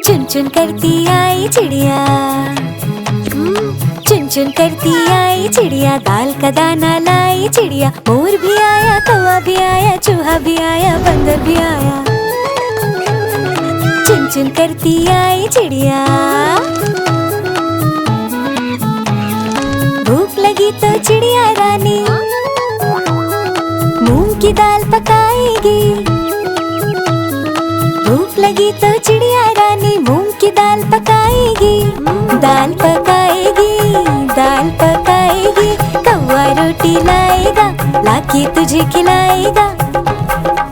चुन चुन करती आई चिड़िया, चुन चुन करती आई चिड़िया, दाल का दाना लाई चिड़िया। मोर भी आया, कौवा भी आया, चूहा भी आया, बंदर भी आया। चुन चुन करती आई चिड़िया। भूख लगी तो चिड़िया रानी मूंग की दाल पकाएगी। भूख लगी तो चिड़िया रानी मूंग की दाल पकाएगी। दाल पकाएगी, दाल पकाएगी। कौवा रोटी लाएगा, लाके तुझे खिलाएगा।